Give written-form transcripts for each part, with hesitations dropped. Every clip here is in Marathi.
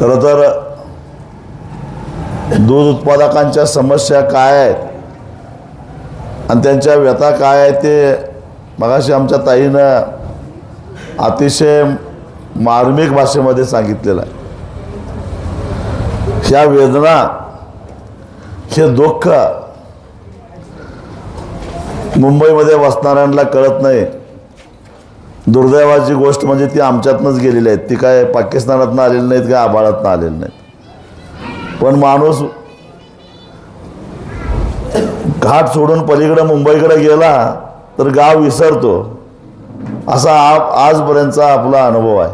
खरं तर दूध उत्पादकांच्या समस्या काय आहेत आणि त्यांच्या व्यथा काय आहेत ते मगाशी आमच्या ताईनं अतिशय मार्मिक भाषेमध्ये सांगितलेलं आहे. ह्या वेदना, हे दुःख मुंबईमध्ये वसणाऱ्यांना कळत नाही. दुर्दैवाची गोष्ट म्हणजे ती आमच्यातनंच गेलेली आहेत. ती काय पाकिस्तानातनं आलेली नाहीत, काय आभाळातनं आलेली नाहीत. पण माणूस घाट सोडून पलीकडे मुंबईकडे गेला तर गाव विसरतो, असा आजपर्यंतचा आपला अनुभव आहे.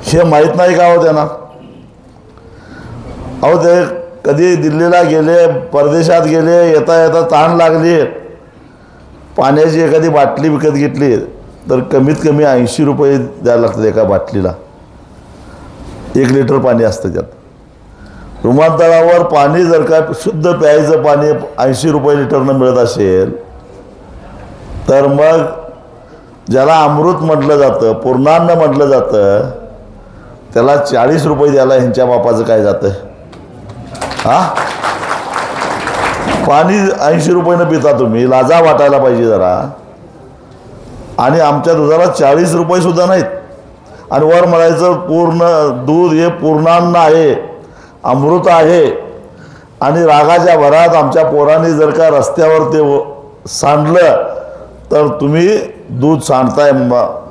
हे माहीत नाही का हो त्यांना? अहो ते कधी दिल्लीला गेले, परदेशात गेले, येता येता तहान लागली, पाण्याची एखादी बाटली विकत घेतली तर कमीत कमी 80 रुपये द्यायला लागतात एका बाटलीला. 1 लिटर पाणी असतं त्यात. विमानतळावर पाणी जर का शुद्ध प्यायचं पाणी 80 रुपये लिटरनं मिळत असेल तर मग ज्याला अमृत म्हटलं जातं, पूर्णान्न म्हटलं जातं, त्याला 40 रुपये द्यायला ह्यांच्या बापाचं काय जातं? हा, पाणी 80 रुपयानं पिता तुम्ही, लाजा वाटायला पाहिजे जरा. आणि आमच्या दुधाला 40 रुपये सुद्धा नाहीत. आणि वर म्हणायचं पूर्ण दूध हे पूर्णान्न आहे, अमृत आहे. आणि रागाच्या भरात आमच्या पोरांनी जर का रस्त्यावर ते सांडलं तर तुम्ही दूध सांडताय,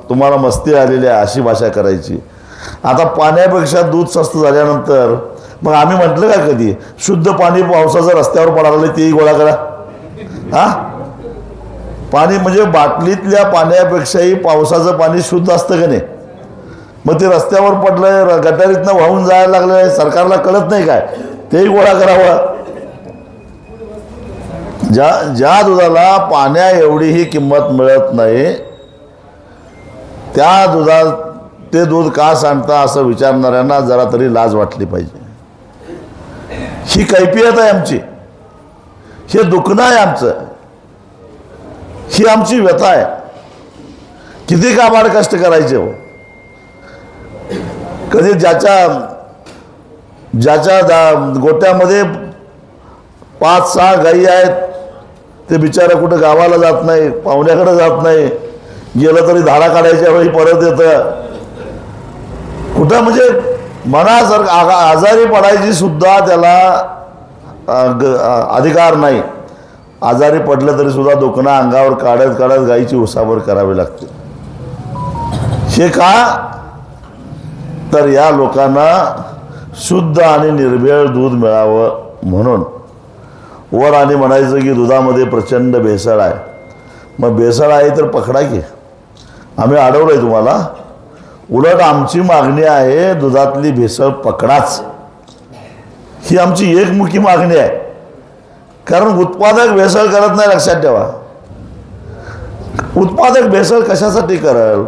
तुम्हाला मस्ती आलेली आहे, अशी भाषा करायची. आता पाण्यापेक्षा दूध स्वस्त झाल्यानंतर मग आम्ही म्हटलं का कधी शुद्ध पाणी पावसाचं रस्त्यावर पडायला तेही गोळा करा? हा, पाणी म्हणजे बाटलीतल्या पाण्यापेक्षाही पावसाचं पाणी शुद्ध असतं का नाही? मग ते रस्त्यावर पडलंय, गटारीतनं वाहून जायला लागलंय, सरकारला कळत नाही काय? तेही गोळा करावं. ज्या दुधाला पाण्या एवढीही किंमत मिळत नाही त्या दुधात ते दूध का सांडता असं विचारणाऱ्यांना जरा तरी लाज वाटली पाहिजे. ही कैफियत आहे आमची, हे दुखणं आहे आमचं, ही आमची व्यथा आहे. किती काबाड कष्ट करायचे हो. कधी ज्याच्या गोट्यामध्ये 5-6 गायी आहेत ते बिचारा कुठं गावाला जात नाही, पाहुण्याकडे जात नाही, गेलं तरी धारा काढायच्या वेळी परत येतं. कुठं म्हणजे मनासारखं आजारी पडायची सुद्धा त्याला अधिकार नाही. आजारी पडलं तरी सुद्धा दुखणं अंगावर काढत काढत गायीची उसावर करावी लागते. हे का? तर या लोकांना शुद्ध आणि निर्भेळ दूध मिळावं म्हणून. वर आणि म्हणायचं की दुधामध्ये प्रचंड भेसळ आहे. मग भेसळ आहे तर पकडा की, आम्ही अडवलंय तुम्हाला. उलट आमची मागणी आहे दुधातली भेसळ पकडाच, ही आमची एकमुखी मागणी आहे. कारण उत्पादक भेसळ करत नाही, लक्षात ठेवा. उत्पादक भेसळ कशासाठी करल?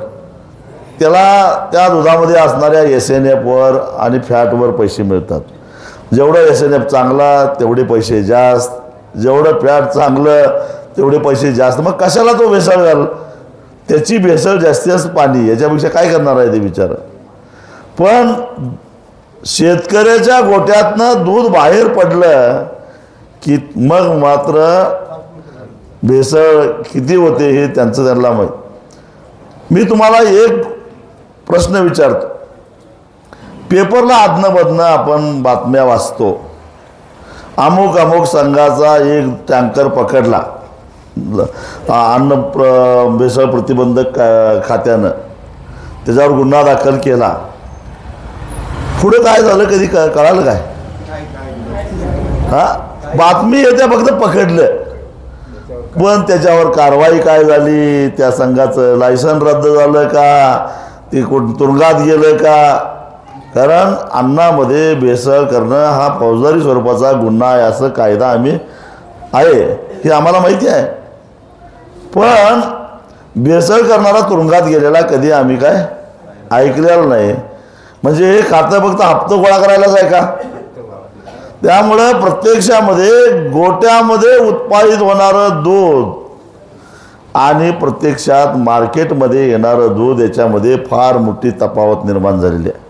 त्याला त्या दुधामध्ये असणाऱ्या SNF आणि फॅटवर पैसे मिळतात. जेवढं SNF चांगला तेवढे पैसे जास्त, जेवढं फॅट चांगलं तेवढे पैसे जास्त. मग कशाला तो भेसळ घाल? त्याची भेसळ जास्तीत जास्त पाणी, याच्यापेक्षा काय करणार आहे ते बिचारा. पण शेतकऱ्याच्या गोट्यातनं दूध बाहेर पडलं की मग मात्र भेसळ किती होते हे त्यांना माहीत. मी तुम्हाला एक प्रश्न विचारतो. पेपरला आदनमधनं आपण बातम्या वाचतो, अमुक अमुक संघाचा एक टँकर पकडला अन्न भेसळ प्रतिबंधक खात्यानं, त्याच्यावर गुन्हा दाखल केला. पुढे काय झालं कधी कळालं काय? हा, बातमी येत्या फक्त पकडलं, पण त्याच्यावर कारवाई काय झाली? त्या संघाचं लायसन रद्द झालं का? ते तुरुंगात गेलं का? कारण अन्नामध्ये भेसळ करणं हा फौजदारी स्वरूपाचा गुन्हा आहे असं कायदा आहे, हे आम्हाला माहिती आहे. पण भेसळ करणारा तुरुंगात गेलेला कधी आम्ही काय ऐकलेलं नाही. म्हणजे हे खातं फक्त हप्ता गोळा करायलाच आहे का? त्यामुळं प्रत्यक्षामध्ये गोट्यामध्ये उत्पादित होणारं दूध आणि प्रत्यक्षात मार्केटमध्ये येणारं दूध याच्यामध्ये फार मोठी तफावत निर्माण झालेली आहे.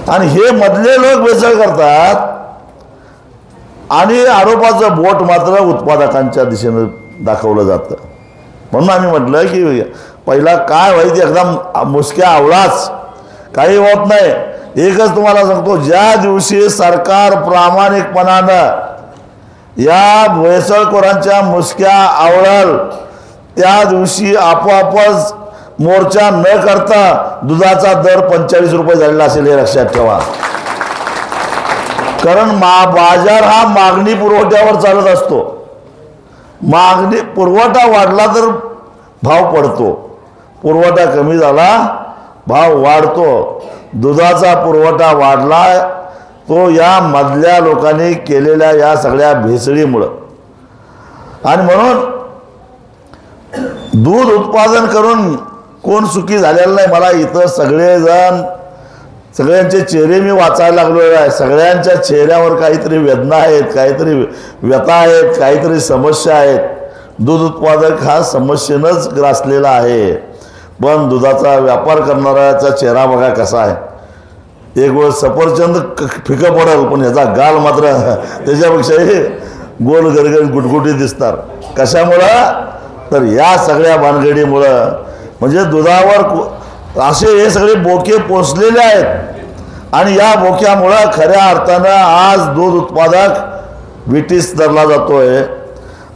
आणि हे मधले लोक भेसळ करतात आणि आरोपाचं बोट मात्र उत्पादकांच्या दिशेनं दाखवलं जातं. म्हणून आम्ही म्हटलं की पहिला काय व्हायचं एकदम मुसक्या आवळाच, काही होत नाही. एकच तुम्हाला सांगतो, ज्या दिवशी सरकार प्रामाणिकपणानं या भेसळखोरांच्या मुसक्या आवळल त्या दिवशी आपोआपच मोर्चा न करता दुधाचा दर 45 रुपये झालेला असेल, हे लक्षात ठेवा. कारण बाजार हा मागणी पुरवठ्यावर चालत असतो. पुरवठा वाढला तर भाव पडतो, पुरवठा कमी झाला भाव वाढतो. दुधाचा पुरवठा वाढला तो या मधल्या लोकांनी केलेल्या या सगळ्या भेसळीमुळं. आणि म्हणून दूध उत्पादन करून कोण सुखी झालेलं नाही. मला इथं सगळ्यांचे चेहरे मी वाचायला लागलो आहे. सगळ्यांच्या चेहऱ्यावर काहीतरी वेदना आहेत, काहीतरी व्यथा आहेत, काहीतरी समस्या आहेत. दूध उत्पादक हा समस्येनंच ग्रासलेला आहे. पण दुधाचा व्यापार करणाऱ्याचा चेहरा बघा कसा आहे. एक वेळ सफरचंद फिकं पडेल पण ह्याचा गाल मात्र त्याच्यापेक्षाही गोल गरगरीत गुटगुटी दिसतात. कशामुळं तर या सगळ्या भानगडीमुळं. म्हणजे दुधावर असे हे सगळे बोके पोचलेले आहेत आणि या बोक्यामुळं खऱ्या अर्थानं आज दूध उत्पादक विटीस धरला जातोय.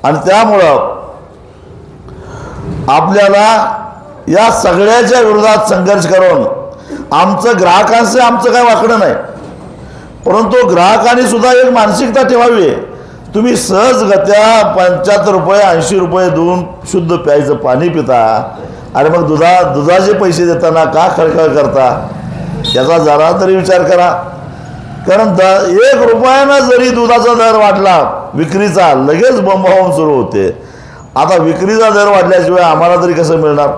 आणि त्यामुळं आपल्याला या सगळ्याच्या विरोधात संघर्ष करून ग्राहकांचं आमचं काय वाकडं नाही, परंतु ग्राहकांनी सुद्धा एक मानसिकता ठेवावी. तुम्ही सहजगत्या 75 रुपये 80 रुपये देऊन शुद्ध प्यायचं पाणी पिता, आणि मग दुधाचे पैसे देताना का खळखळ करता, याचा जरा तरी विचार करा. कारण 1 रुपयानं जरी दुधाचा दर वाढला विक्रीचा, लगेच बंबाबंब सुरू होते. आता विक्रीचा दर वाढल्याशिवाय आम्हाला तरी कसं मिळणार.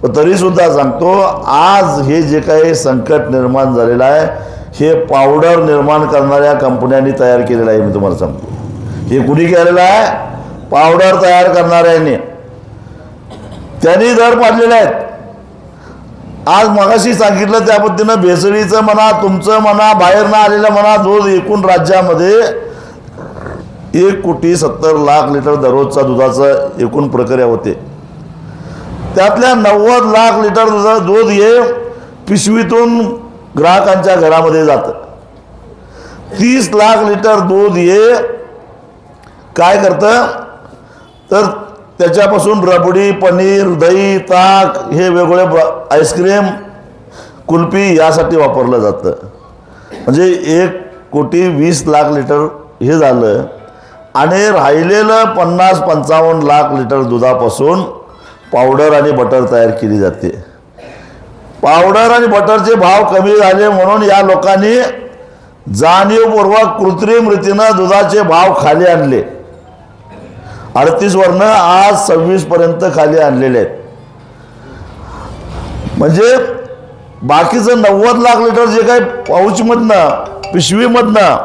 पण तरीसुद्धा सांगतो, आज हे जे काही संकट निर्माण झालेलं आहे हे पावडर निर्माण करणाऱ्या कंपन्यांनी तयार केलेलं आहे. मी तुम्हाला सांगतो, हे कुणी केलेलं आहे? पावडर तयार करणाऱ्यांनी. त्यांनी दर पाडलेले आहेत. आज मगाशी सांगितलं त्या पद्धतीनं भेसळीचं म्हणा, तुमचं म्हणा, बाहेरनं आलेलं म्हणा, दूध एकूण राज्यामध्ये 1,70,00,000 लिटर दररोजचा दुधाचं एकूण प्रक्रिया होते. त्यातल्या 90 लाख लिटर दूध हे पिशवीतून ग्राहकांच्या घरामध्ये जातं. 30 लाख लिटर दूध हे काय करतं तर त्याच्यापासून रबडी, पनीर, दही, ताक हे वेगवेगळे आईस्क्रीम, कुल्फी यासाठी वापरलं जातं. म्हणजे 1,20,00,000 लिटर हे झालं. आणि राहिलेलं 50-55 लाख लिटर दुधापासून पावडर आणि बटर तयार केली जाते. पावडर आणि बटरचे भाव कमी झाले म्हणून या लोकांनी जाणीवपूर्वक कृत्रिम रीतीनं दुधाचे भाव खाली आणले. 38 वरनं आज 26 पर्यंत खाली आणलेले आहेत. म्हणजे बाकीचं 90 लाख लिटर जे काही पाऊचमधनं, पिशवीमधनं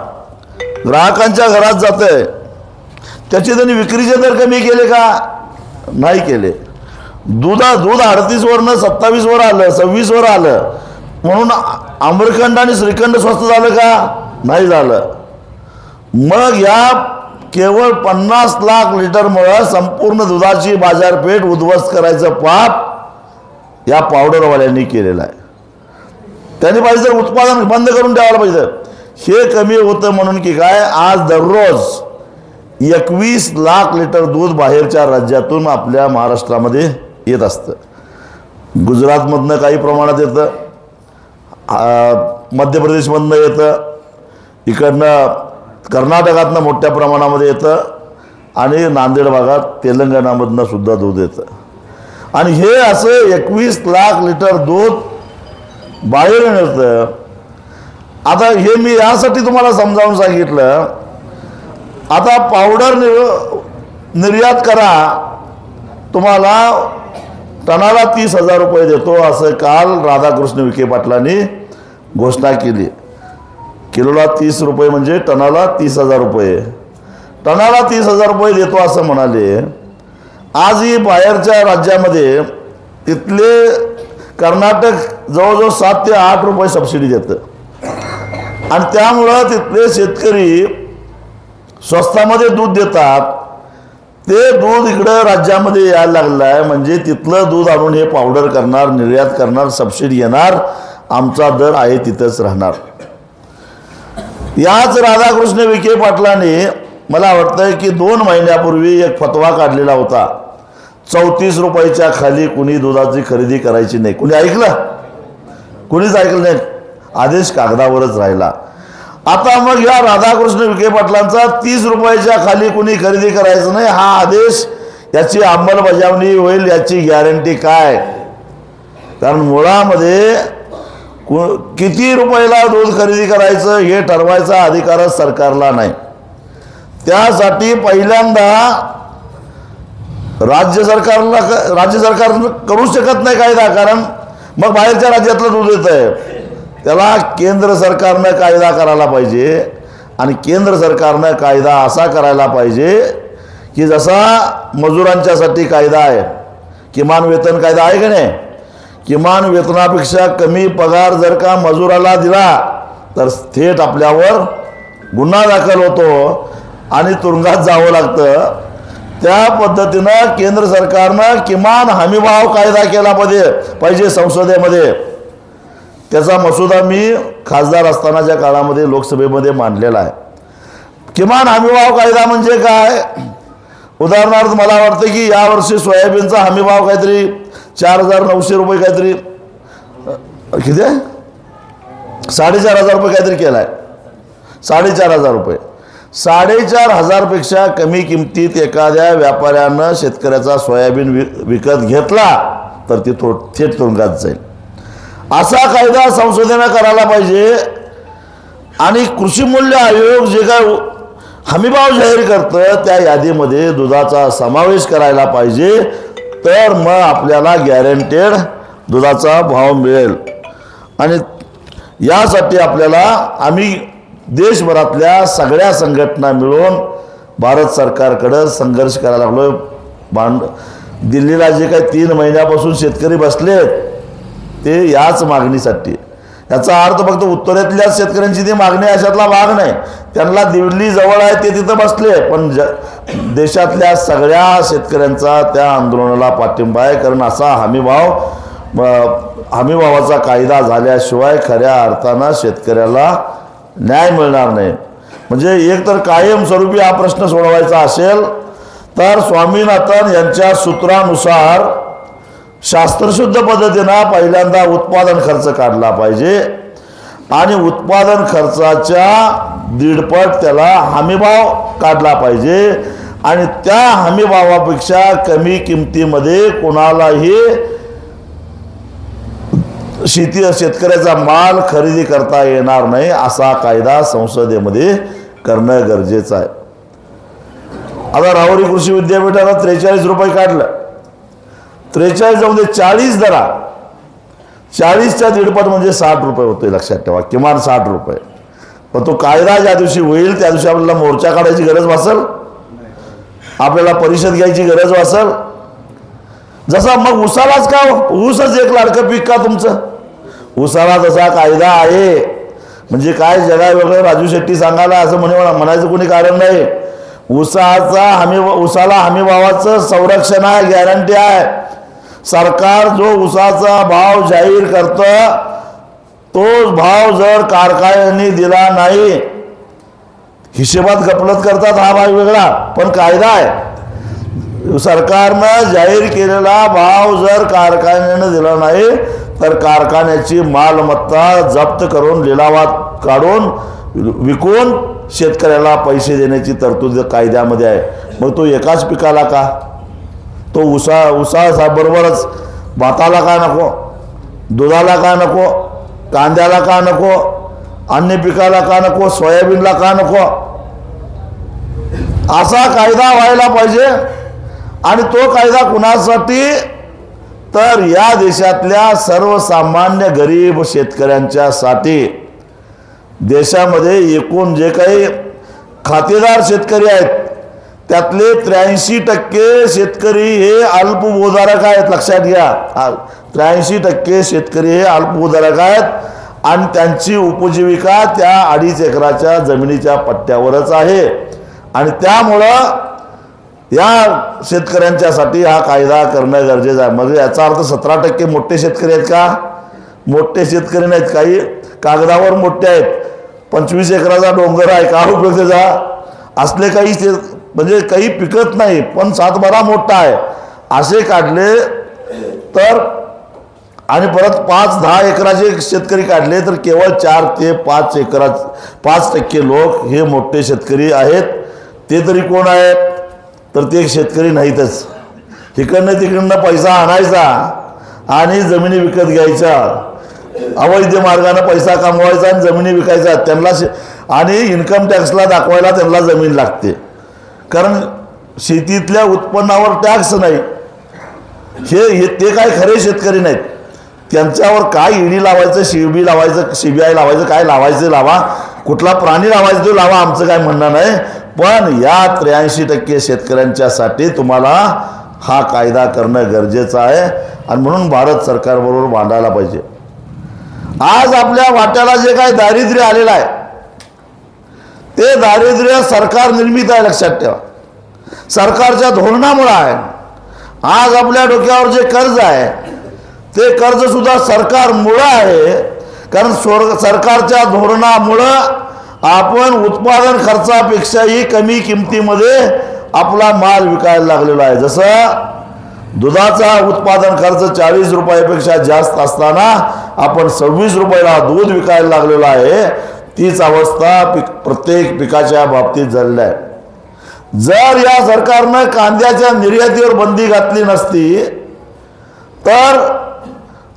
ग्राहकांच्या घरात जातंय, त्याचे त्यांनी विक्रीचे दर कमी केले का? नाही केले. दूध 38 वरनं 27 वर आलं, 26 वर आलं म्हणून आम्रखंड आणि श्रीखंड स्वस्त झालं का? नाही झालं. मग या केवळ 50 लाख लिटरमुळं संपूर्ण दुधाची बाजारपेठ उद्ध्वस्त करायचं पाप या पावडरवाल्यांनी केलेलं आहे. त्यांनी पाहिजे तर उत्पादन बंद करून ठेवायला पाहिजे. हे कमी होतं म्हणून की काय, आज दररोज 21 लाख लिटर दूध बाहेरच्या राज्यातून आपल्या महाराष्ट्रामध्ये येत असतं. गुजरातमधनं काही प्रमाणात येतं, मध्य प्रदेशमधनं येतं, इकडनं कर्नाटकातनं मोठ्या प्रमाणामध्ये येतं, आणि नांदेड भागात तेलंगणामधनं सुद्धा दूध येतं. आणि हे असं 21 लाख लिटर दूध बाहेर मिळतं. आता हे मी यासाठी तुम्हाला समजावून सांगितलं. आता पावडर निर्यात करा, तुम्हाला टनाला 30,000 रुपये देतो असं काल राधाकृष्ण विखे पाटलांनी घोषणा केली. किलोला 30 रुपये म्हणजे टनाला 30,000 रुपये. टनाला 30,000 रुपये देतो असं म्हणाले. आजही बाहेरच्या राज्यामध्ये तिथले कर्नाटक जवळजवळ 7 ते 8 रुपये सबसिडी देतं. आणि त्यामुळं तिथले शेतकरी स्वस्तामध्ये दूध देतात. ते दूध इकडं राज्यामध्ये यायला लागलं आहे. म्हणजे तिथलं दूध आणून हे पावडर करणार, निर्यात करणार, सबसिडी येणार, आमचा दर आहे तिथंच राहणार. याच राधाकृष्ण विखे पाटलांनी मला वाटतंय की 2 महिन्यापूर्वी एक फतवा काढलेला होता. 34 रुपयाच्या खाली कुणी दुधाची खरेदी करायची नाही. कुणी ऐकलं? कुणीच ऐकलं नाही. आदेश कागदावरच राहिला. आता मग या राधाकृष्ण विखे पाटलांचा 30 रुपयाच्या खाली कुणी खरेदी करायचं नाही हा आदेश, याची अंमलबजावणी होईल याची गॅरंटी काय? कारण मुळामध्ये किती रुपयाला दूध खरेदी करायचं हे ठरवायचा अधिकारच सरकारला नाही. त्यासाठी पहिल्यांदा राज्य सरकार करू शकत नाही कायदा, कारण मग बाहेरच्या राज्यातलं दूध येत आहे. त्याला केंद्र सरकारनं कायदा करायला पाहिजे. आणि केंद्र सरकारनं कायदा असा करायला पाहिजे की जसा मजुरांच्यासाठी कायदा आहे, किमान वेतन कायदा आहे की नाही, किमान वेतनापेक्षा कमी पगार जर का मजुराला दिला तर थेट आपल्यावर गुन्हा दाखल होतो आणि तुरुंगात जावं लागतं. त्या पद्धतीनं केंद्र सरकारनं किमान हमीभाव कायदा केला पाहिजे संसदेमध्ये. त्याचा मसुदा मी खासदार असतानाच्या काळामध्ये लोकसभेमध्ये मांडलेला आहे. किमान हमीभाव कायदा म्हणजे काय? उदाहरणार्थ मला वाटतं की यावर्षी सोयाबीनचा हमीभाव काहीतरी 4,900 रुपये काहीतरी, किती आहे, 4,500 रुपये काहीतरी केला आहे. 4,500 रुपये. 4,500 पेक्षा कमी किमतीत एखाद्या व्यापाऱ्यानं शेतकऱ्याचा सोयाबीन विकत घेतला तर ती थेट तुरुंगात जाईल. असा कायदा संसदेनं करायला पाहिजे. आणि कृषी मूल्य आयोग जे काय हमीभाव जाहीर करतं त्या यादीमध्ये दुधाचा समावेश करायला पाहिजे. तर मग आपल्याला गॅरंटेड दुधाचा भाव मिळेल. आणि यासाठी आम्ही देशभरातल्या सगळ्या संघटना मिळून भारत सरकारकडे संघर्ष करायला लागलोय. दिल्लीला जे काही 3 महिन्यापासून शेतकरी बसलेत ते याच मागणीसाठी. याचा अर्थ फक्त उत्तरेतल्याच शेतकऱ्यांची ती मागणी अशातला भाग नाही. त्यांना दिल्ली जवळ आहे ते तिथं बसले, पण देशातल्या सगळ्या शेतकऱ्यांचा त्या आंदोलनाला पाठिंबा आहे. कारण असा हमीभावाचा कायदा झाल्याशिवाय खऱ्या अर्थानं शेतकऱ्याला न्याय मिळणार नाही. म्हणजे एक तर कायमस्वरूपी हा प्रश्न सोडवायचा असेल तर स्वामीनाथन यांच्या सूत्रानुसार शास्त्रशुद्ध पद्धतीनं पहिल्यांदा उत्पादन खर्च काढला पाहिजे आणि उत्पादन खर्चाच्या 1.5 त्याला हमीभाव काढला पाहिजे. आणि त्या हमीभावापेक्षा कमी किमतीमध्ये कोणालाही शेतकऱ्याचा माल खरेदी करता येणार नाही असा कायदा संसदेमध्ये करणं गरजेचं आहे. आता राहुरी कृषी विद्यापीठाला 43 रुपये काढलं. 43 जाऊन 40 धरा. 40च्या 1.5 म्हणजे 60 रुपये होते. लक्षात ठेवा, किमान 60 रुपये. पण तो कायदा ज्या दिवशी होईल त्या दिवशी आपल्याला मोर्चा काढायची गरज भासेल, आपल्याला परिषद घ्यायची गरज भासेल. जसा मग उसालाच का, ऊसच एक लाडकं पीक का तुमचं? उसाला जसा कायदा आहे म्हणजे काय जगा वेगळं राजू शेट्टी सांगायला असं म्हणायचं कोणी कारण नाही. उसाला हमीभावाचं संरक्षण आहे, गॅरंटी आहे. सरकार जो उसाचा भाव जाहीर करतं तो भाव जर कारखान्यांनी दिला नाही, हिशेबात गफलत करतात हा भाग वेगळा, पण कायदा आहे. सरकारनं जाहीर केलेला भाव जर कारखान्यानं दिला नाही तर कारखान्याची मालमत्ता जप्त करून लिलावात काढून विकून शेतकऱ्याला पैसे देण्याची तरतूद कायद्यामध्ये आहे. मग तो एकाच पिकाला का? तो उसाबरोबरच भाताला का नको, दुधाला का नको, कांद्याला का नको, अन्य पिकाला का नको, सोयाबीनला का नको? असा कायदा व्हायला पाहिजे. आणि तो कायदा कुणासाठी? तर या देशातल्या सर्वसामान्य गरीब शेतकऱ्यांच्यासाठी. देशामध्ये एकूण जे काही खातेदार शेतकरी आहेत त्यातले 83% शेतकरी हे अल्पभूधारक आहेत. लक्षात घ्या, 83% शेतकरी हे अल्पभूधारक आहेत. आणि त्यांची उपजीविका त्या 2.5 एकराच्या जमिनीच्या पट्ट्यावरच आहे। आणि त्यामुळं या शेतकऱ्यांच्यासाठी हा कायदा करणं गरजेचं आहे। म्हणजे याचा अर्थ 17% मोठे शेतकरी आहेत का? मोठे शेतकरी नाहीत, काही कागदावर मोठे आहेत। 25 एकराचा डोंगर आहे, काय उपयोग त्याचा? असले काही म्हणजे काही पिकत नाही पण 7-12 मोठा आहे असे काढले तर, आणि परत 5-10 एकराचे शेतकरी काढले तर केवळ 4 ते 5% लोक हे मोठे शेतकरी आहेत। ते तरी कोण आहेत? तर ते शेतकरी नाहीतच। इकडनं तिकडनं पैसा आणायचा आणि जमिनी विकत घ्यायच्या, अवैध मार्गाने पैसा कमवायचा आणि जमिनी विकायचा त्यांना, आणि इन्कम टॅक्सला दाखवायला त्यांना जमीन लागते, कारण शेतीतल्या उत्पन्नावर टॅक्स नाही। ते काय खरे शेतकरी नाहीत, त्यांच्यावर काय ईडी लावायचं, सीबी लावायचं, CBI लावायचं, काय लावायचं लावा, कुठला प्राणी लावायचा तो लावा, आमचं काय म्हणणं नाही। पण या 83% शेतकऱ्यांच्यासाठी तुम्हाला हा कायदा करणं गरजेचं आहे आणि म्हणून भारत सरकारबरोबर भांडायला पाहिजे। आज आपल्या वाट्याला जे काय दारिद्र्य आलेलं आहे ते दारिद्र्य सरकार निर्मित आहे, लक्षात ठेवा, सरकारच्या धोरणामुळे आहे। आज आपल्या डोक्यावर जे कर्ज आहे ते कर्ज सुद्धा सरकारमुळे आहे, कारण सरकारच्या धोरणामुळं आपण उत्पादन खर्चापेक्षाही कमी किमतीमध्ये आपला माल विकायला लागलेला आहे। जसं दुधाचा उत्पादन खर्च 40 रुपयापेक्षा जास्त असताना आपण 26 रुपयाला दूध विकायला लागलेला आहे। तीच अवस्था प्रत्येक पिकाच्या बाबतीत झालेली आहे। जर या सरकारनं कांद्याच्या निर्यातीवर बंदी घातली नसती तर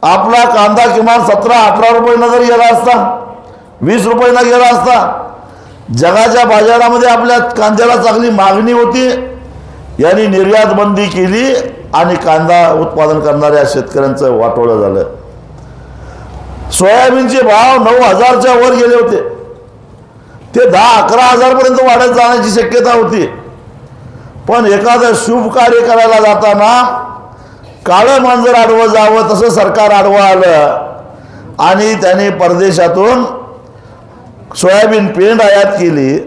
आपला कांदा किमान 17-18 रुपयांना जर गेला असता, 20 रुपयांना गेला असता। जगाच्या बाजारामध्ये आपल्या कांद्याला चांगली मागणी होती, यांनी निर्यात बंदी केली आणि कांदा उत्पादन करणाऱ्या शेतकऱ्यांचं वाटोळं झालं। सोयाबीनचे भाव 9,000च्या वर गेले होते, ते 10-11 हजार पर्यंत वाढत जाण्याची शक्यता होती। पण एखादं शुभ कार्य करायला जाताना काळं मांजर आडवं जावं तसं सरकार आडवं आलं आणि त्याने परदेशातून सोयाबीन पेंड आयात केली,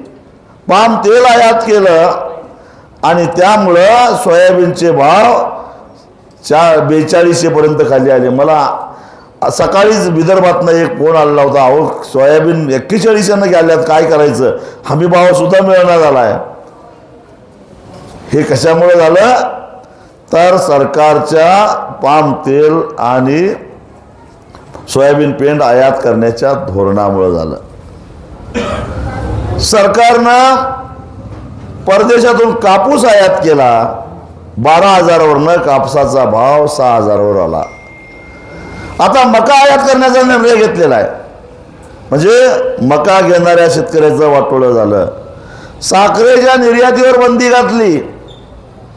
पाम तेल आयात केलं आणि त्यामुळं सोयाबीनचे भाव 4200 पर्यंत खाली आले। मला सकाळीच विदर्भातनं एक फोन आलेला होता, अहो सोयाबीन 41 गेल्यात, काय करायचं, हमी भाव सुद्धा मिळणार झाला आहे। हे कशामुळे झालं तर सरकारच्या पाम तेल आणि सोयाबीन पेंड आयात करण्याच्या धोरणामुळे झालं। सरकारनं परदेशातून कापूस आयात केला, 12,000वरनं कापसाचा भाव 6,000वर आला। आता मका आयात करण्याचा निर्णय घेतलेला आहे, म्हणजे मका घेणाऱ्या शेतकऱ्याचं वाटोळं झालं। साखरेच्या निर्यातीवर बंदी घातली,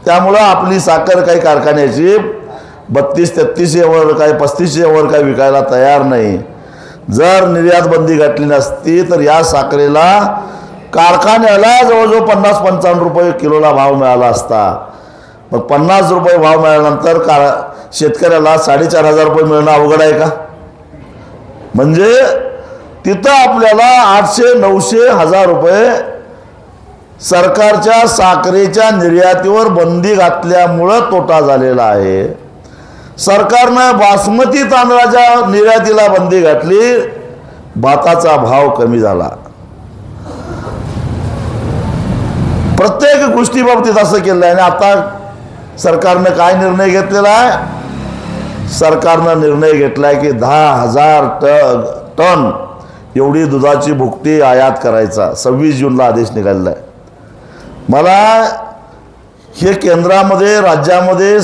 त्यामुळं आपली साखर काही कारखान्याची 32-33 वर काय 35 वर काय विकायला तयार नाही। जर निर्यात बंदी घातली नसती तर या साखरेला कारखान्याला जवळजवळ 50-55 रुपये किलोला भाव मिळाला असता। मग 50 रुपये भाव मिळाल्यानंतर शेतकऱ्याला 4,500 रुपये मिळणं अवघड आहे का? म्हणजे तिथं आपल्याला 800-900-1000 रुपये सरकारच्या साखरेच्या निर्यातीवर बंदी घातल्यामुळं तोटा झालेला आहे। सरकारनं बासमती तांदळाच्या निर्यातीला बंदी घातली, भाताचा भाव कमी झाला। प्रत्येक गोष्टी बाबतीत असं केलं आहे। आणि आता सरकारनं काय निर्णय घेतलेला आहे? सरकारनं निर्णय घेतला आहे की 10,000 टन एवढी दुधाची भुकटी आयात करायचा 26 जूनला आदेश निघालेला आहे। मला हे केंद्रामध्ये राज्यामध्ये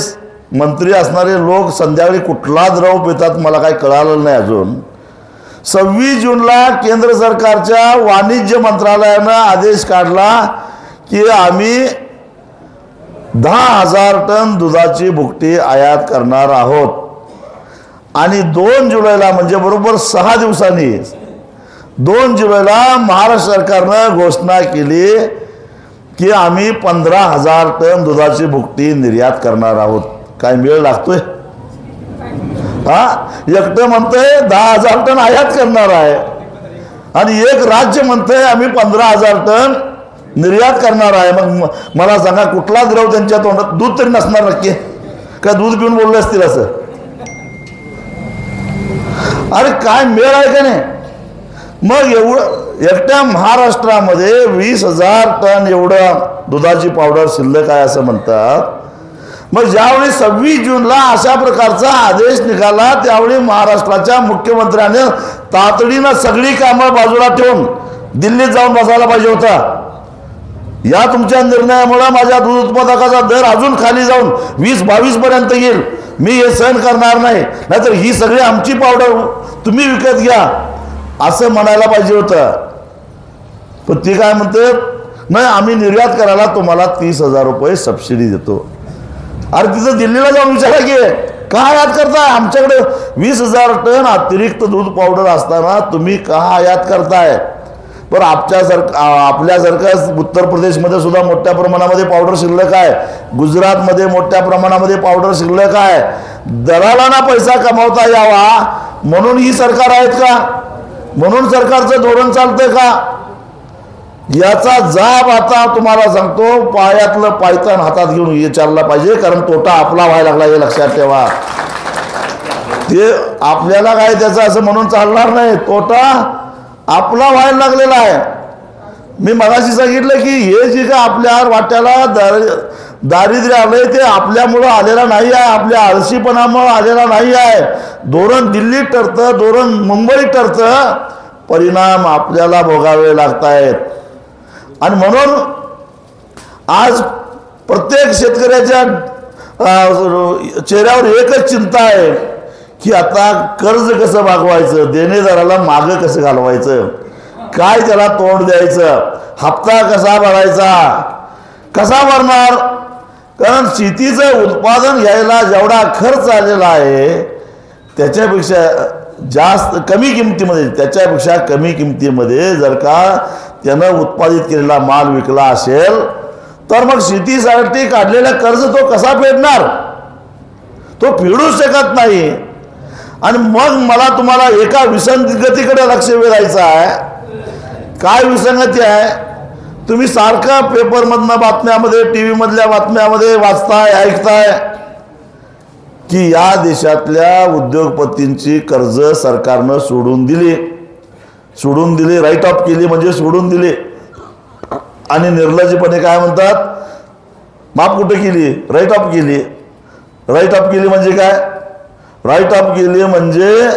मंत्री असणारे लोक संध्याकाळी कुठला द्रव पितात मला काही कळालं नाही अजून। 26 जूनला केंद्र सरकारच्या वाणिज्य मंत्रालयानं आदेश काढला की आम्ही 10,000 टन दुधाची भुकटी आयात करणार आहोत। आणि 2 जुलैला म्हणजे बरोबर 6 दिवसांनी 2 जुलैला महाराष्ट्र सरकारनं घोषणा केली की आम्ही 15,000 टन दुधाची भुकटी निर्यात करणार आहोत। काय मेळ लागतोय? एकटं म्हणतंय 10,000 टन आयात करणार आहे आणि एक राज्य म्हणतंय आम्ही 15,000 टन निर्यात करणार आहे. मग मला सांगा कुठला द्रव त्यांच्या तोंडात? दूध तरी नसणार नक्की का? दूध पिऊन बोलले असतील असं? अरे काय मेळ आहे का नाही? मग एवढं एकट्या महाराष्ट्रामध्ये 20,000 टन एवढं दुधाची पावडर शिल्लक आहे असं म्हणतात. मग ज्यावेळी 26 जूनला अशा प्रकारचा आदेश निघाला त्यावेळी महाराष्ट्राच्या मुख्यमंत्र्याने तातडीनं सगळी कामं बाजूला ठेवून दिल्लीत जाऊन बसायला पाहिजे होता. या तुमच्या निर्णयामुळे माझ्या दूध उत्पादकाचा दर अजून खाली जाऊन 20-22 पर्यंत येईल. मी हे सहन करणार नाही, नाहीतर ही सगळी आमची पावडर तुम्ही विकत घ्या असं म्हणायला पाहिजे होतं. पण ती काय म्हणते, नाही आम्ही निर्यात करायला तुम्हाला 30,000 रुपये सबसिडी देतो. अरे तिथं दिल्लीला जाऊन विचारा की का आयात करताय? आमच्याकडे 20,000 टन अतिरिक्त दूध पावडर असताना तुम्ही का आयात करताय? पण आपल्यासारखं उत्तर प्रदेशमध्ये सुद्धा मोठ्या प्रमाणामध्ये पावडर शिल्लक आहे, गुजरातमध्ये मोठ्या प्रमाणामध्ये पावडर शिल्लक आहे. दलालांना पैसा कमावता यावा म्हणून ही सरकार आहेत का? म्हणून सरकारचं धोरण चालतंय का? याचा जाब आता तुम्हाला सांगतो पायातलं पायतान हातात घेऊन विचारला पाहिजे, कारण तोटा आपला व्हायला लागला हे लक्षात ठेवा. ते आपल्याला काय त्याचं असं म्हणून चालणार नाही, तोटा आपला व्हायला लागलेला आहे. मी मगाशी सांगितलं की हे जे का आपल्या वाट्याला दारिद्र्य आलंय ते आपल्यामुळं आलेला नाही आहे, आपल्या आळशीपणामुळं आलेला नाही आहे. धोरण दिल्लीत ठरतं, धोरण मुंबईत ठरतं, परिणाम आपल्याला भोगावे लागत आहेत. आणि म्हणून आज प्रत्येक शेतकऱ्याच्या चेहऱ्यावर एकच चिंता आहे की आता कर्ज कसं भागवायचं, देणेदाराला मागं कसं घालवायचं, काय त्याला तोंड द्यायचं, हप्ता कसा भरायचा, कसा भरणार. कारण शेतीचं उत्पादन घ्यायला जेवढा खर्च आलेला आहे त्याच्यापेक्षा जास्त कमी किमतीमध्ये, त्याच्यापेक्षा कमी किमतीमध्ये जर का त्यानं उत्पादित केलेला माल विकला असेल तर मग शेतीसाठी काढलेला कर्ज तो कसा फेडणार? तो फेडूच शकत नाही. आणि मग मला तुम्हाला एका विसंगतीकडे लक्ष वेधायचं आहे. काय विसंगती आहे? तुम्ही सारखा पेपरमधनं बातम्यामध्ये, टी व्हीमधल्या बातम्यामध्ये वाचताय, ऐकताय की या देशातल्या उद्योगपतींची कर्ज सरकारनं सोडून दिली, राईट ऑफ केली, म्हणजे सोडून दिली. आणि निर्लज्जपणे काय म्हणतात, माफ कुठे केली, राईट ऑफ केली. राईट ऑफ केली म्हणजे काय? राईट ऑफ केली म्हणजे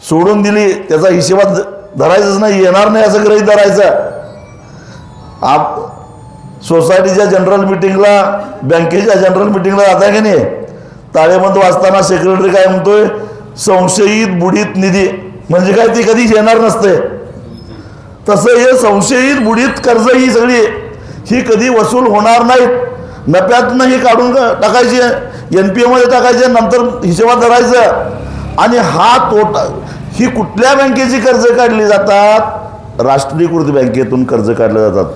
सोडून दिली, त्याचा हिशेबात धरायचंच नाही, येणार नाही असं गृहीत धरायचं. सोसायटीच्या जनरल मिटिंगला, बँकेच्या जनरल मिटिंगला जाता की नाही, ताळेबंद वाचताना सेक्रेटरी काय म्हणतोय, संशयित बुडीत निधी, म्हणजे काय ती कधीच येणार नसते. तसं हे संशयित बुडीत कर्ज ही सगळी ही कधी वसूल होणार नाहीत. नफ्यातनं ही काढून टाकायची, NPA मध्ये टाकायचे, नंतर हिशेबात धरायचं. आणि हा तोटा, ही कुठल्या बँकेची कर्ज काढली जातात? राष्ट्रीयकृत बँकेतून कर्ज काढले जातात.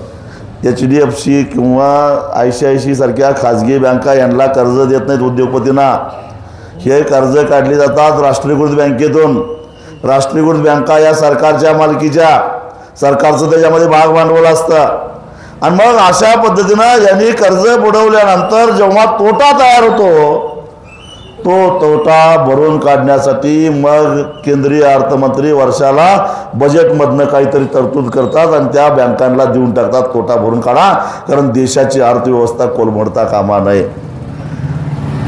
HDFC किंवा ICICI सारख्या खाजगी बँका यांना कर्ज देत नाहीत उद्योगपतींना. हे कर्ज काढली जातात राष्ट्रीयकृत बँकेतून. राष्ट्रीयकृत बँका या सरकारच्या मालकीच्या, सरकारचं त्याच्यामध्ये भाग भांडवल असतं. आणि मग अशा पद्धतीनं यांनी कर्ज बुडवल्यानंतर जेव्हा तोटा तयार होतो, तो तोटा भरून काढण्यासाठी मग केंद्रीय अर्थमंत्री वर्षाला बजेटमधनं काहीतरी तरतूद करतात आणि त्या बँकांना देऊन टाकतात, तोटा भरून काढा, कारण देशाची अर्थव्यवस्था कोलमडता कामा नये.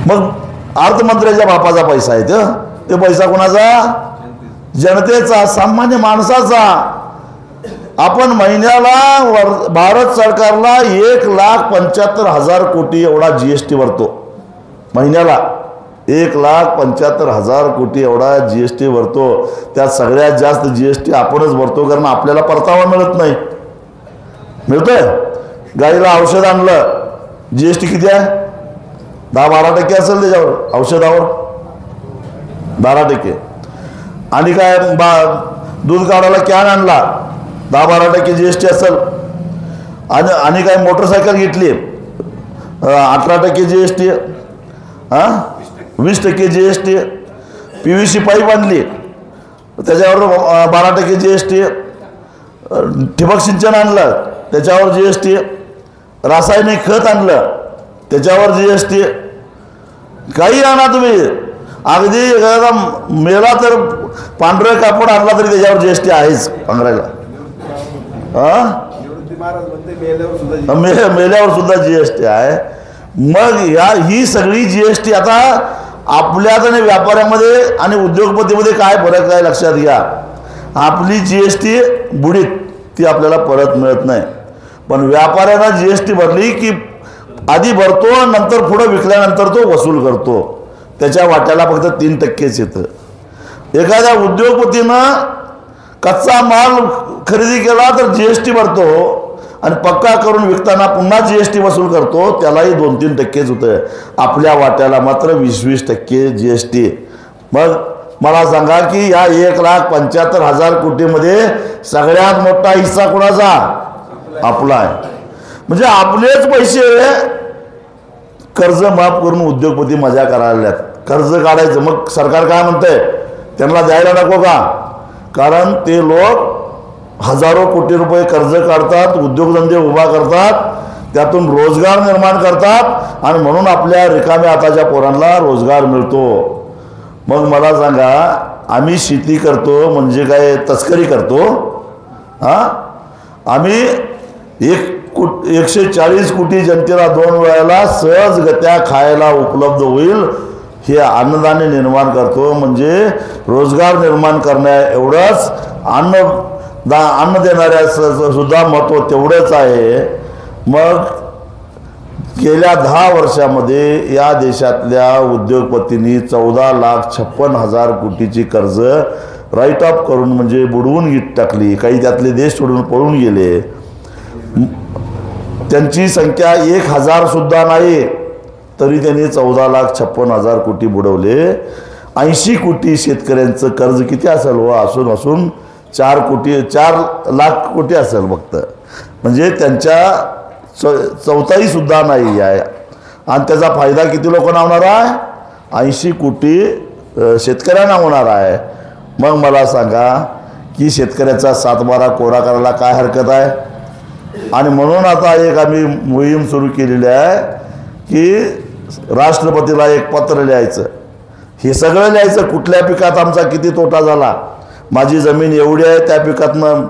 मग अर्थमंत्र्याच्या बापाचा पैसा आहे ते पैसा कोणाचा? जनतेचा, सामान्य माणसाचा. आपण महिन्याला भारत सरकारला 1,75,000 कोटी एवढा GST भरतो. महिन्याला 1,75,000 कोटी एवढा GST भरतो. त्यात सगळ्यात जास्त GST आपणच भरतो, कारण आपल्याला परतावा मिळत नाही. मिळतोय? गाईला औषध आणलं, GST किती आहे? 10-12% असेल त्याच्यावर, औषधावर 12%. आणि काय, दूध काढायला कॅन आणला, 10-12% GST असेल. आणि काय मोटरसायकल घेतली, 18% GST, 20% GST. PVC पाईप आणली, त्याच्यावर 12% GST, ठिबक सिंचन आणलं त्याच्यावर GST, रासायनिक खत आणलं त्याच्यावर GST, काही आणा तुम्ही, अगदी एखादा मेला तर पांढरं कापड आणला तरी त्याच्यावर GST आहेच पांघरायला. मेल्यावर सुद्धा GST आहे. मग ही सगळी GST आता आपल्यात आणि व्यापाऱ्यामध्ये आणि उद्योगपतीमध्ये काय फरक आहे लक्षात घ्या. आपली GST बुडीत, ती आपल्याला परत मिळत नाही. पण व्यापाऱ्याला GST भरली की आधी भरतो, नंतर पुढे विकल्यानंतर तो वसूल करतो, त्याच्या वाट्याला फक्त 3%च येतं. एखाद्या उद्योगपतीनं कच्चा माल खरेदी केला तर GST भरतो आणि पक्का करून विकताना पुन्हा GST वसूल करतो, त्यालाही 2-3%च होतं. आपल्या वाट्याला मात्र 20% GST. मग मला सांगा की या 1,75,000 कोटीमध्ये सगळ्यात मोठा हिस्सा कोणाचा? आपला आहे. म्हणजे आपलेच पैसे कर्ज माफ करून उद्योगपती मजा करायला, कर्ज काढायचं. मग सरकार काय म्हणतंय, त्यांना द्यायला नको का? कारण ते लोक हजारो कोटी रुपये कर्ज काढतात, उद्योगधंदे उभा करतात, त्यातून रोजगार निर्माण करतात आणि म्हणून आपल्या रिकाम्या हाताच्या पोरांना रोजगार मिळतो. मग मला सांगा, आम्ही शेती करतो म्हणजे काय तस्करी करतो? आम्ही 140 कोटी जनतेला 2 वेळेला सहजगत्या खायला उपलब्ध होईल हे अन्नधान्य निर्माण करतो, म्हणजे रोजगार निर्माण करण्या एवढंच अन्न देणाऱ्या सुद्धा महत्त्व तेवढंच आहे. मग गेल्या 10 वर्षामध्ये या देशातल्या उद्योगपतींनी 14,56,000 कोटीची कर्ज राईट ऑफ करून म्हणजे बुडवून टाकली. काही त्यातले देश सोडून पळून गेले. त्यांची संख्या 1,000 सुद्धा नाही, तरी त्यांनी 14,56,000 कोटी बुडवले. 80 कोटी शेतकऱ्यांचं कर्ज किती असेल हो? असून 4 लाख कोटी असेल फक्त. म्हणजे त्यांच्या चौथाई सुद्धा नाही आहे. आणि त्याचा फायदा किती लोकांना होणार आहे? 80 कोटी शेतकऱ्यांना होणार आहे. मग मला सांगा की शेतकऱ्याचा 7/12 कोरा करायला काय हरकत आहे? आणि म्हणून आता एक आम्ही मोहीम सुरू केलेली आहे की राष्ट्रपतीला एक पत्र लिहायचं. हे सगळं लिहायचं, कुठल्या पिकात आमचा किती तोटा झाला, माझी जमीन एवढी आहे, त्या पिकातनं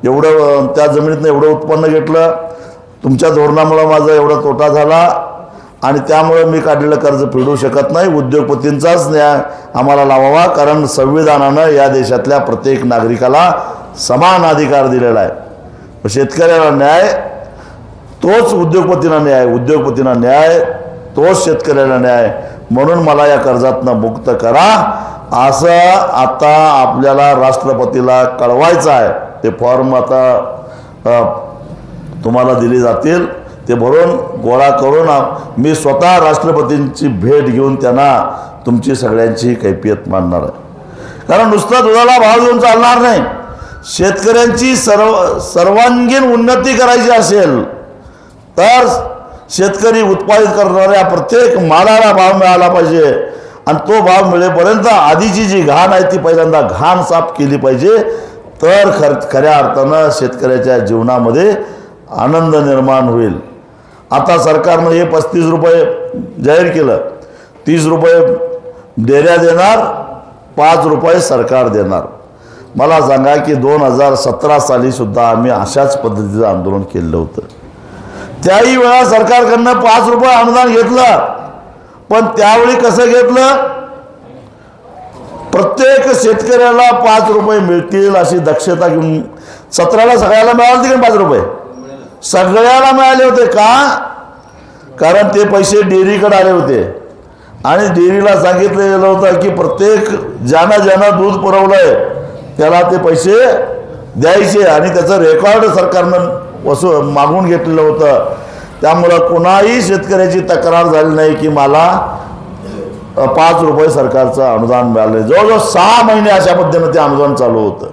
एवढं, त्या जमिनीतनं एवढं उत्पन्न घेतलं, तुमच्या धोरणामुळं माझा एवढा तोटा झाला आणि त्यामुळे मी काढलेलं कर्ज फेडू शकत नाही. उद्योगपतींचाच न्याय आम्हाला लावावा, कारण संविधानानं या देशातल्या प्रत्येक नागरिकाला समान अधिकार दिलेला आहे. शेतकऱ्याला न्याय तोच उद्योगपतींना न्याय, उद्योगपतींना न्याय तोच शेतकऱ्याला न्याय. म्हणून मला या कर्जातनं मुक्त करा असं आता आपल्याला राष्ट्रपतीला कळवायचं आहे. ते फॉर्म आता तुम्हाला दिले जातील, ते भरून गोळा करून मी स्वतः राष्ट्रपतींची भेट घेऊन त्यांना तुमची सगळ्यांची कैफियत मांडणार आहे. कारण नुसतं दुधाला भाव देऊन चालणार नाही. शेतकऱ्यांची सर्वांगीण उन्नती करायची असेल तर शेतकरी उत्पादित करणाऱ्या प्रत्येक मालाला भाव मिळाला पाहिजे. आणि तो भाव मिळेपर्यंत आधीची जी घाण आहे ती पहिल्यांदा घाण साफ केली पाहिजे, तर खऱ्या अर्थानं शेतकऱ्याच्या जीवनामध्ये आनंद निर्माण होईल. आता सरकारनं हे 35 रुपये जाहीर केलं, 30 रुपये डेऱ्या देणार, 5 रुपये सरकार देणार. मला सांगा की 2017 साली सुद्धा आम्ही अशाच पद्धतीचं आंदोलन केलं होतं. त्याही वेळा सरकारकडनं 5 रुपये अनुदान घेतलं, पण त्यावेळी कसं घेतलं? प्रत्येक शेतकऱ्याला 5 रुपये मिळतील अशी दक्षता घेऊन. 17ला सगळ्याला मिळाले होते की 5 रुपये? सगळ्याला मिळाले होते. का? कारण ते पैसे डेअरीकडे आले होते आणि डेअरीला सांगितलं गेलं होतं की प्रत्येक ज्यानं दूध पुरवलंय त्याला ते पैसे द्यायचे आणि त्याचं रेकॉर्ड सरकारनं मागून घेतलेलं होतं. त्यामुळं कोणाही शेतकऱ्याची तक्रार झाली नाही की मला 5 रुपये सरकारचं अनुदान मिळालं. जवळजवळ 6 महिने अशा पद्धतीनं ते अनुदान चालू होतं.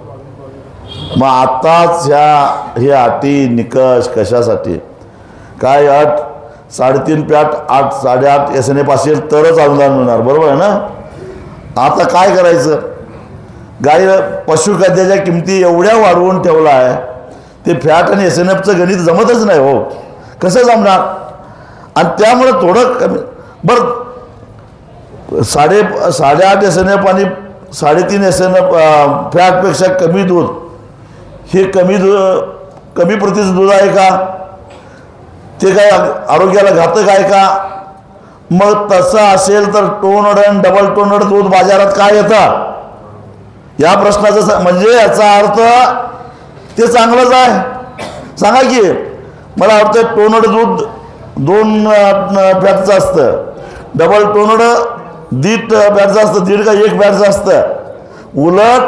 मग आत्ताच हे अटी निकष कशासाठी? काय अट? 3.5 पॅट 8 8.5 SNF असेल तरच अनुदान मिळणार, बरोबर आहे ना? आता काय करायचं? गाई पशुखाद्याच्या किमती एवढ्या वाढवून ठेवला आहे, ते फॅट आणि SNFचं गणित जमतच नाही हो. कसं जमणार? आणि त्यामुळे थोडं कमी, बरं 8.5 SNF आणि 3.5 SNF फॅटपेक्षा कमी दूध, हे कमी प्रतीचं दूध आहे का? ते काय आरोग्याला घातक आहे का? मग तसं असेल तर टोनड आणि डबल टोनड दूध बाजारात काय येतं? या प्रश्नाचं म्हणजे याचा अर्थ ते चांगलंच आहे. सांगा की, मला वाटतं टोनड दूध 2 फॅटचं असतं, डबल टोनड 1.5 फॅटचं असतं, 1.5 का 1 फॅटचं असतं. उलट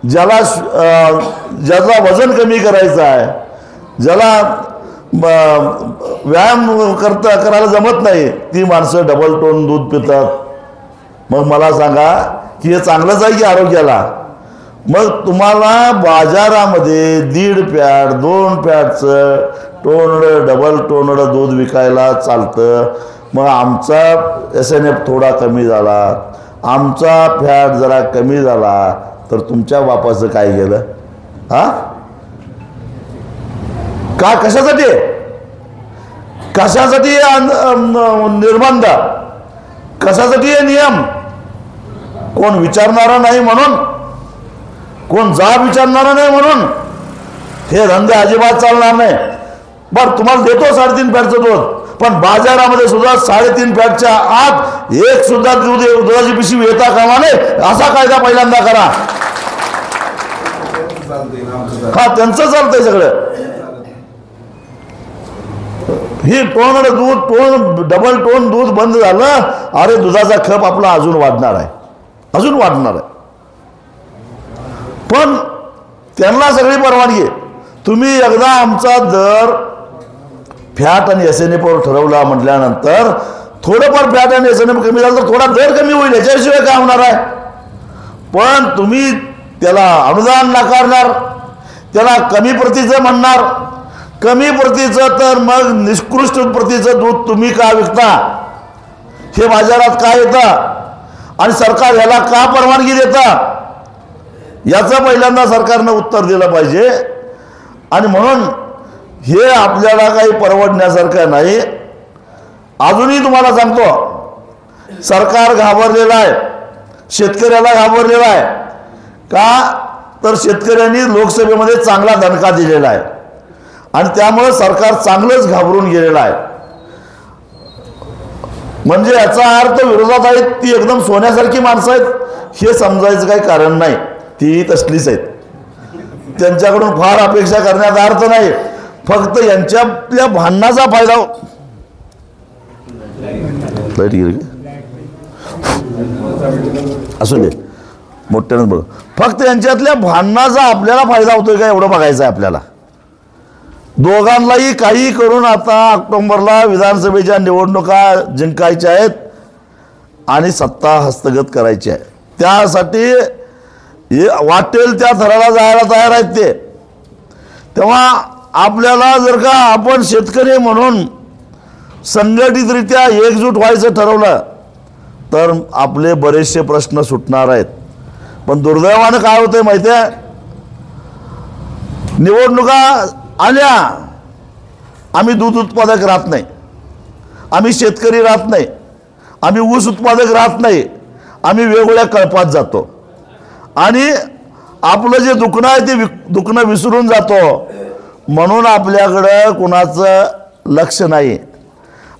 ज्याला वजन कमी करायचं आहे, ज्याला व्यायाम करायला जमत नाही, ती माणसं डबल टोन दूध पितात. मग मला सांगा की हे चांगलंच आहे की आरोग्याला? मग तुम्हाला बाजारामध्ये 1.5 फॅट 2 फॅटचं टोनड डबल टोनड दूध विकायला चालतं. मग आमचा SNF थोडा कमी झाला, आमचा फॅट जरा कमी झाला, तर तुमच्या बापाचं काय गेलं? का? कशासाठी निर्बंध? कशासाठी हे नियम? कोण विचारणारा नाही म्हणून, कोण जाब विचारणारा नाही म्हणून हे धंदे अजिबात चालणार नाही. बरं, तुम्हाला देतो 3.5 फॅटचं दूध, पण बाजारामध्ये सुद्धा 3.5 फॅटच्या आत एक सुद्धा दुधाची पिशवी येता कामा नये, असा कायदा पहिल्यांदा करा. हा, त्यांचं चालतंय सगळं. ही टोनड दूध, डबल टोन दूध बंद झालं, अरे दुधाचा खप आपला अजून वाढणार आहे. पण त्यांना सगळी परवानगी. तुम्ही एकदा आमचा दर फॅट आणि SNF वर ठरवला म्हटल्यानंतर थोडंफार फॅट आणि SNF कमी झालं तर थोडा दर कमी होईल, याच्याशिवाय काय होणार आहे? पण तुम्ही त्याला अनुदान नाकारणार, त्याला कमी प्रतीचं म्हणणार. कमी प्रतीचं तर मग निकृष्ट प्रतीचं दूध तुम्ही का विकता? हे बाजारात काय येतं आणि सरकार याला का परवानगी देतं? याचं पहिल्यांदा सरकारनं उत्तर दिलं पाहिजे. आणि म्हणून हे आपल्याला काही परवडण्यासारखं नाही. अजूनही तुम्हाला सांगतो, सरकार घाबरलेलं आहे, शेतकऱ्याला घाबरलेलं आहे. का? तर शेतकऱ्यांनी लोकसभेमध्ये चांगला दणका दिलेला आहे आणि त्यामुळे सरकार चांगलंच घाबरून गेलेलं आहे. म्हणजे याचा अर्थ विरोधात आहेत ती एकदम सोन्यासारखी माणसं आहेत हे समजायचं काही कारण नाही. ती तसलीच आहेत, त्यांच्याकडून फार अपेक्षा करण्याचा अर्थ नाही. फक्त यांच्यातल्या भांडणाचा फायदा असू दे, मोठ्यानं बघ. फक्त यांच्यातल्या भांडणाचा आपल्याला फायदा होतोय का एवढं बघायचं आहे आपल्याला. दोघांनाही काही करून आता ऑक्टोबरला विधानसभेच्या निवडणुका जिंकायच्या आहेत आणि सत्ता हस्तगत करायची आहे. त्यासाठी वाटेल त्या थराला जायला तयार आहेत ते. तेव्हा आपल्याला जर का आपण शेतकरी म्हणून संघटितरित्या एकजूट व्हायचं ठरवलं तर आपले बरेचसे प्रश्न सुटणार आहेत. पण दुर्दैवानं काय होतंय माहिती आहे, निवडणुका आल्या, आम्ही दूध उत्पादक राहत नाही, आम्ही शेतकरी राहत नाही, आम्ही ऊस उत्पादक राहत नाही, आम्ही वेगवेगळ्या कळपात जातो आणि आपलं जे दुखणं आहे ते दुखणं विसरून जातो. म्हणून आपल्याकडं कुणाचं लक्ष नाही.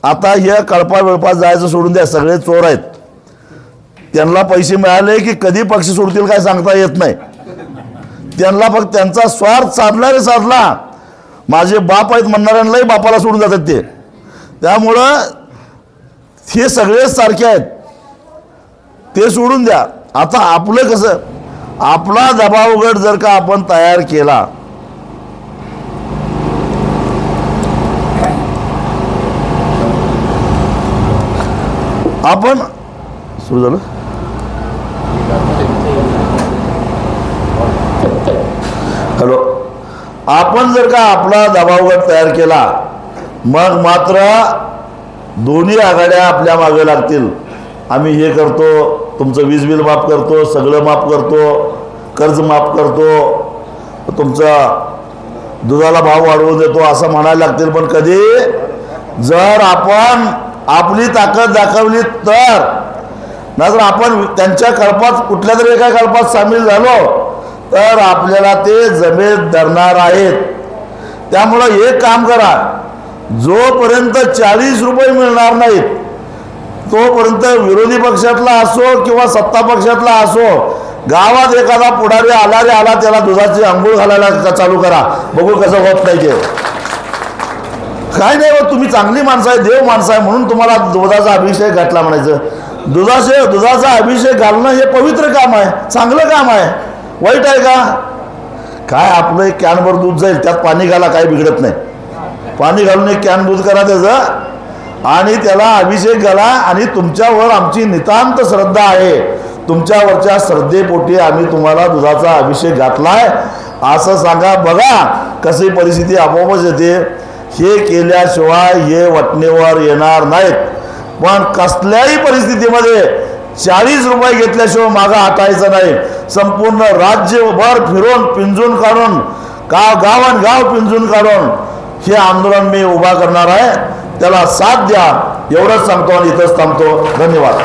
आता हे कळपा वेळपात जायचं सोडून द्या, सगळे चोर आहेत. त्यांना पैसे मिळाले की कधी पक्ष सोडतील काय सांगता येत नाही. त्यांना फक्त त्यांचा स्वार्थ साधला रे साधला. माझे बाप आहेत म्हणणाऱ्यांनाही बापाला सोडून जातात ते. त्यामुळं हे सगळेच सारखे आहेत, ते सोडून द्या. आता आपलं कसं, आपला दबाव गट जर का आपण तयार केला आपण सुरू झालं हॅलो आपण जर का आपला दबाव गट तयार केला मग मात्र दोन्ही आघाड्या आपल्या मागे लागतील. आम्ही हे करतो तुमचं वीज बिल माफ करतो, सगळं माफ करतो, कर्ज माफ करतो, तुमचा दुधाला भाव वाढवून देतो असं म्हणायला लागतील. पण कधी जर आपण आपली ताकद दाखवली तर, नाहीतर आपण त्यांच्या कल्पात कुठल्या तरी एका कल्पात सामील झालो तर आपल्याला ते जमेत धरणार आहेत. त्यामुळं एक काम करा, जोपर्यंत 40 रुपये मिळणार नाहीत तोपर्यंत विरोधी पक्षातला असो किंवा सत्ता पक्षातला असो, गावात एखादा पुढारी आला रे आला त्याला दुधाची आंघोळ घालायला चालू करा, बघू कसं होत नाही ते. काय नाही हो, तुम्ही चांगली माणसं आहे, देव माणसं आहे म्हणून तुम्हाला दुधाचा अभिषेक घातला म्हणायचं. दुधाचा अभिषेक घालणं हे पवित्र काम आहे, चांगलं काम आहे, वाईट आहे का? काय आपलं एक कॅनभर दूध जाईल, त्यात पाणी घाला, काही बिघडत नाही. पाणी घालून एक कॅन दूध करा त्याचं आणि त्याला अभिषेक घाला. आणि तुमच्यावर आमची नितांत श्रद्धा आहे, तुमच्यावरच्या श्रद्धेपोटी आम्ही तुम्हाला दुधाचा अभिषेक घातलाय असं सांगा. बघा कशी परिस्थिती आपोआपच येते. हे केल्याशिवाय हे वटणीवर येणार नाहीत. पण कसल्याही परिस्थितीमध्ये 40 रुपये घेतल्याशिवाय मागं हटायचं नाही. संपूर्ण राज्यभर फिरून पिंजून काढून गाव पिंजून काढून हे आंदोलन मी उभा करणार आहे. त्याला साथ द्या एवढंच सांगतो आणि इथंच थांबतो. धन्यवाद.